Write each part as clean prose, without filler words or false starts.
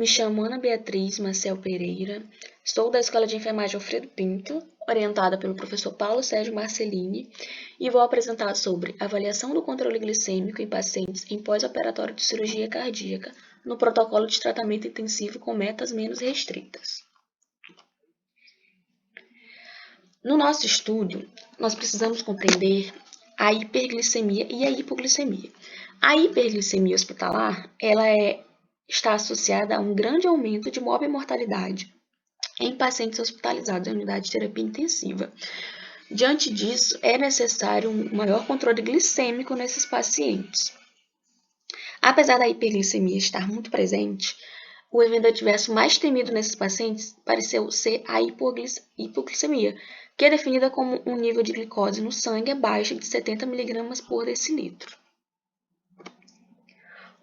me chamo Ana Beatriz Maciel Pereira, sou da Escola de Enfermagem Alfredo Pinto, orientada pelo professor Paulo Sérgio Marcelini, e vou apresentar sobre avaliação do controle glicêmico em pacientes em pós-operatório de cirurgia cardíaca no protocolo de tratamento intensivo com metas menos restritas. No nosso estudo, nós precisamos compreender a hiperglicemia e a hipoglicemia. A hiperglicemia hospitalar, está associada a um grande aumento de morbimortalidade em pacientes hospitalizados em unidade de terapia intensiva. Diante disso, é necessário um maior controle glicêmico nesses pacientes. Apesar da hiperglicemia estar muito presente, o evento adverso mais temido nesses pacientes pareceu ser a hipoglicemia, que é definida como um nível de glicose no sangue abaixo de 70 mg por decilitro.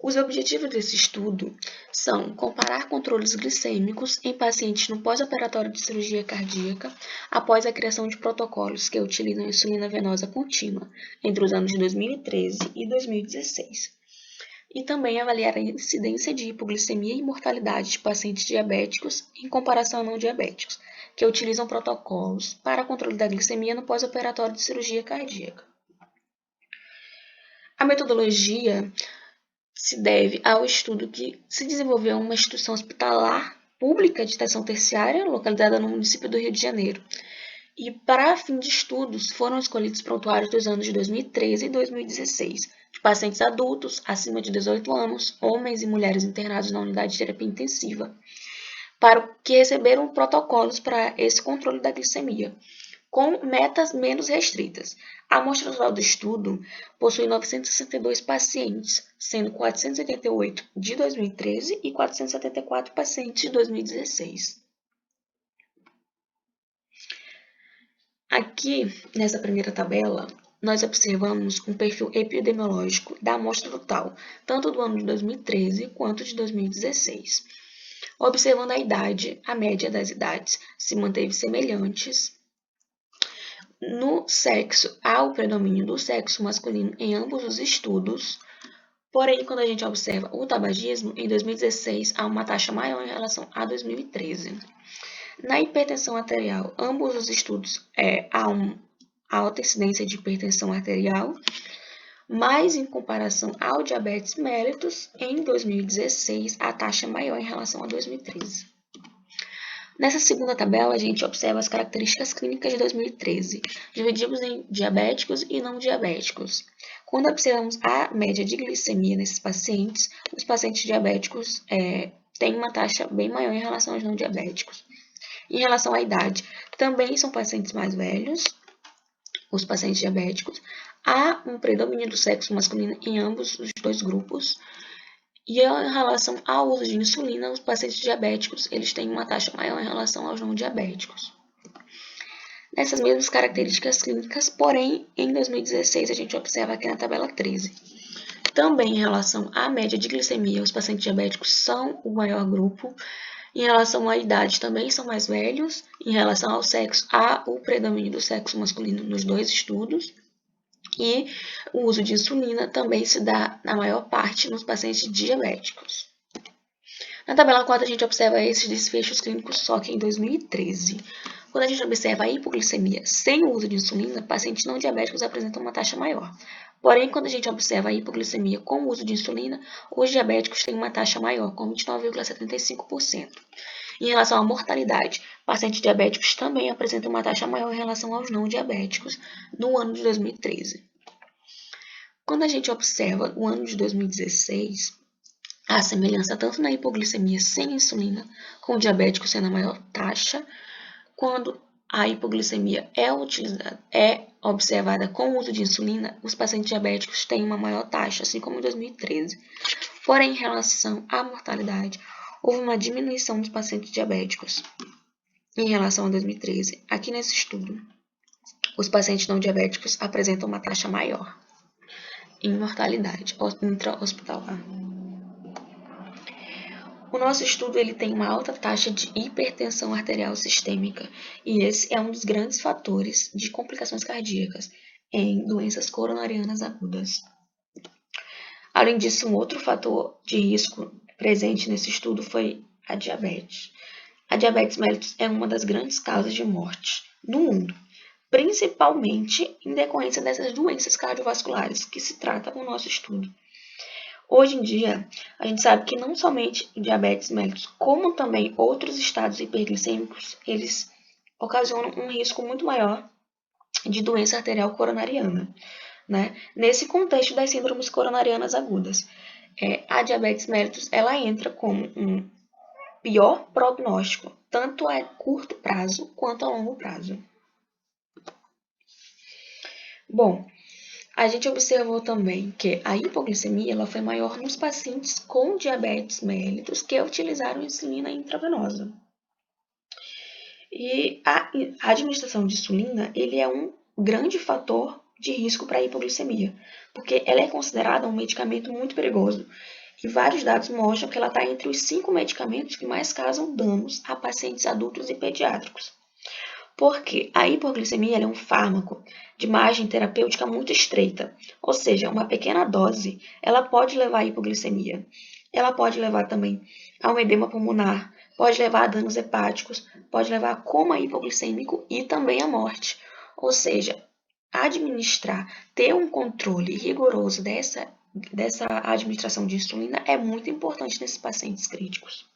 Os objetivos desse estudo são comparar controles glicêmicos em pacientes no pós-operatório de cirurgia cardíaca após a criação de protocolos que utilizam insulina venosa contínua entre os anos de 2013 e 2016. E também avaliar a incidência de hipoglicemia e mortalidade de pacientes diabéticos em comparação a não diabéticos, que utilizam protocolos para controle da glicemia no pós-operatório de cirurgia cardíaca. A metodologia se deve ao estudo que se desenvolveu em uma instituição hospitalar pública de atenção terciária, localizada no município do Rio de Janeiro. E, para fim de estudos, foram escolhidos prontuários dos anos de 2013 e 2016, de pacientes adultos, acima de 18 anos, homens e mulheres internados na unidade de terapia intensiva, para o que receberam protocolos para esse controle da glicemia, com metas menos restritas. A amostra total do estudo possui 962 pacientes, sendo 488 de 2013 e 474 pacientes de 2016. Aqui, nessa primeira tabela, nós observamos um perfil epidemiológico da amostra total, tanto do ano de 2013 quanto de 2016. Observando a idade, a média das idades se manteve semelhantes. No sexo, há o predomínio do sexo masculino em ambos os estudos, porém, quando a gente observa o tabagismo, em 2016 há uma taxa maior em relação a 2013. Na hipertensão arterial, ambos os estudos há uma alta incidência de hipertensão arterial, mas em comparação ao diabetes mellitus, em 2016 a taxa é maior em relação a 2013. Nessa segunda tabela, a gente observa as características clínicas de 2013, dividimos em diabéticos e não diabéticos. Quando observamos a média de glicemia nesses pacientes, os pacientes diabéticos têm uma taxa bem maior em relação aos não diabéticos. Em relação à idade, também são pacientes mais velhos, os pacientes diabéticos. Há um predomínio do sexo masculino em ambos os dois grupos. E em relação ao uso de insulina, os pacientes diabéticos eles têm uma taxa maior em relação aos não diabéticos. Nessas mesmas características clínicas, porém, em 2016, a gente observa aqui na tabela 13. Também em relação à média de glicemia, os pacientes diabéticos são o maior grupo. Em relação à idade, também são mais velhos. Em relação ao sexo, há o predomínio do sexo masculino nos dois estudos. E o uso de insulina também se dá, na maior parte, nos pacientes diabéticos. Na tabela 4, a gente observa esses desfechos clínicos só que em 2013. Quando a gente observa a hipoglicemia sem o uso de insulina, pacientes não diabéticos apresentam uma taxa maior. Porém, quando a gente observa a hipoglicemia com o uso de insulina, os diabéticos têm uma taxa maior, com 29,75%. Em relação à mortalidade, pacientes diabéticos também apresentam uma taxa maior em relação aos não diabéticos no ano de 2013. Quando a gente observa o ano de 2016, há semelhança tanto na hipoglicemia sem insulina, com o diabético sendo a maior taxa, quando a hipoglicemia é observada com o uso de insulina, os pacientes diabéticos têm uma maior taxa, assim como em 2013. Porém, em relação à mortalidade, houve uma diminuição dos pacientes diabéticos em relação a 2013. Aqui nesse estudo, os pacientes não diabéticos apresentam uma taxa maior em mortalidade intra-hospitalar. O nosso estudo ele tem uma alta taxa de hipertensão arterial sistêmica e esse é um dos grandes fatores de complicações cardíacas em doenças coronarianas agudas. Além disso, um outro fator de risco presente nesse estudo foi a diabetes. A diabetes mellitus é uma das grandes causas de morte no mundo, principalmente em decorrência dessas doenças cardiovasculares que se trata o nosso estudo. Hoje em dia, a gente sabe que não somente o diabetes mellitus, como também outros estados hiperglicêmicos, eles ocasionam um risco muito maior de doença arterial coronariana, né? Nesse contexto das síndromes coronarianas agudas, a diabetes mellitus ela entra como um pior prognóstico, tanto a curto prazo quanto a longo prazo. Bom, a gente observou também que a hipoglicemia ela foi maior nos pacientes com diabetes mellitus que utilizaram insulina intravenosa. E a administração de insulina ele é um grande fator de risco para a hipoglicemia, porque ela é considerada um medicamento muito perigoso. E vários dados mostram que ela está entre os 5 medicamentos que mais causam danos a pacientes adultos e pediátricos. Porque a hipoglicemia é um fármaco de margem terapêutica muito estreita, ou seja, uma pequena dose, ela pode levar à hipoglicemia. Ela pode levar também a um edema pulmonar, pode levar a danos hepáticos, pode levar a coma hipoglicêmico e também à morte. Ou seja, ter um controle rigoroso dessa administração de insulina é muito importante nesses pacientes críticos.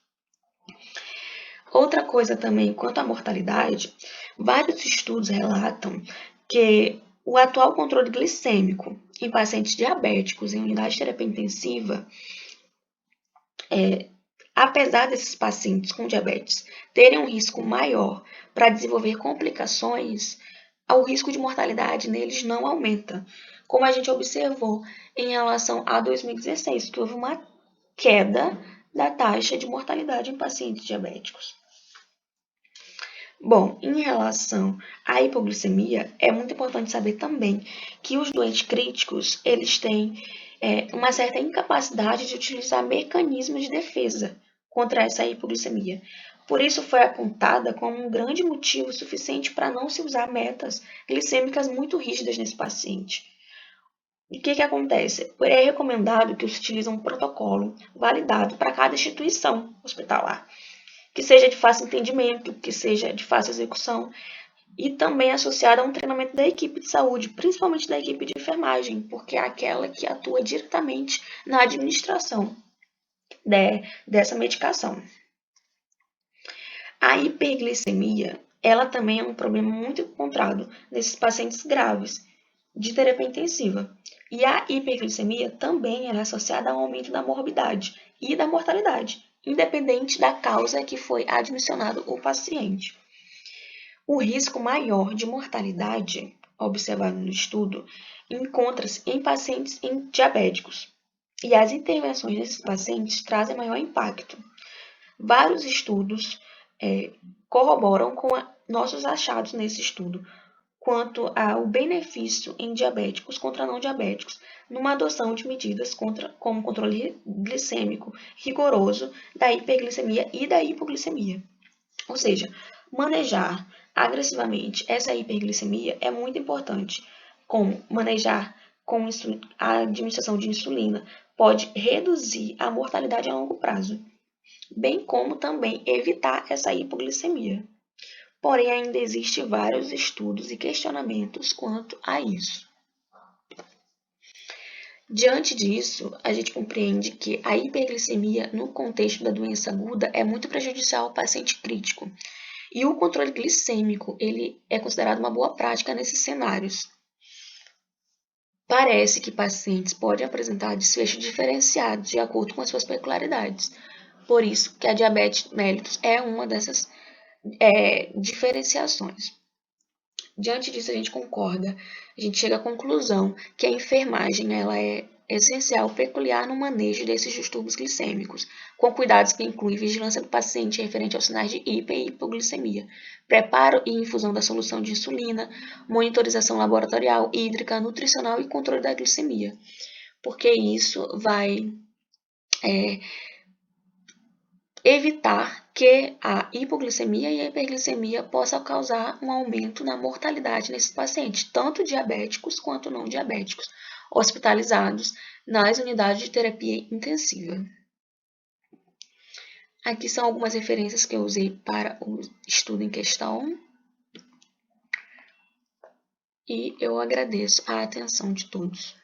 Outra coisa também, quanto à mortalidade, vários estudos relatam que o atual controle glicêmico em pacientes diabéticos em unidade de terapia intensiva, apesar desses pacientes com diabetes terem um risco maior para desenvolver complicações, o risco de mortalidade neles não aumenta, como a gente observou em relação a 2016, que houve uma queda da taxa de mortalidade em pacientes diabéticos. Bom, em relação à hipoglicemia, é muito importante saber também que os doentes críticos, eles têm uma certa incapacidade de utilizar mecanismos de defesa contra essa hipoglicemia. Por isso foi apontada como um grande motivo suficiente para não se usar metas glicêmicas muito rígidas nesse paciente. E o que acontece? É recomendado que se utilize um protocolo validado para cada instituição hospitalar, que seja de fácil entendimento, que seja de fácil execução e também associada a um treinamento da equipe de saúde, principalmente da equipe de enfermagem, porque é aquela que atua diretamente na administração dessa medicação. A hiperglicemia, ela também é um problema muito encontrado nesses pacientes graves de terapia intensiva. E a hiperglicemia também é associada ao aumento da morbidade e da mortalidade, independente da causa que foi admissionado o paciente. O risco maior de mortalidade observado no estudo encontra-se em pacientes diabéticos, e as intervenções desses pacientes trazem maior impacto. Vários estudos corroboram com nossos achados nesse estudo quanto ao benefício em diabéticos contra não diabéticos, numa adoção de medidas como controle glicêmico rigoroso da hiperglicemia e da hipoglicemia. Ou seja, manejar agressivamente essa hiperglicemia é muito importante, como manejar com a administração de insulina pode reduzir a mortalidade a longo prazo, bem como também evitar essa hipoglicemia. Porém, ainda existem vários estudos e questionamentos quanto a isso. Diante disso, a gente compreende que a hiperglicemia, no contexto da doença aguda, é muito prejudicial ao paciente crítico. E o controle glicêmico, ele é considerado uma boa prática nesses cenários. Parece que pacientes podem apresentar desfechos diferenciados de acordo com as suas peculiaridades. Por isso que a diabetes mellitus é uma dessas diferenciações. Diante disso, a gente concorda, a gente chega à conclusão que a enfermagem ela é essencial, peculiar no manejo desses distúrbios glicêmicos, com cuidados que incluem vigilância do paciente referente aos sinais de hiper e hipoglicemia, preparo e infusão da solução de insulina, monitorização laboratorial, hídrica, nutricional e controle da glicemia, porque isso vai evitar que a hipoglicemia e a hiperglicemia possam causar um aumento na mortalidade nesses pacientes, tanto diabéticos quanto não diabéticos, hospitalizados nas unidades de terapia intensiva. Aqui são algumas referências que eu usei para o estudo em questão. E eu agradeço a atenção de todos.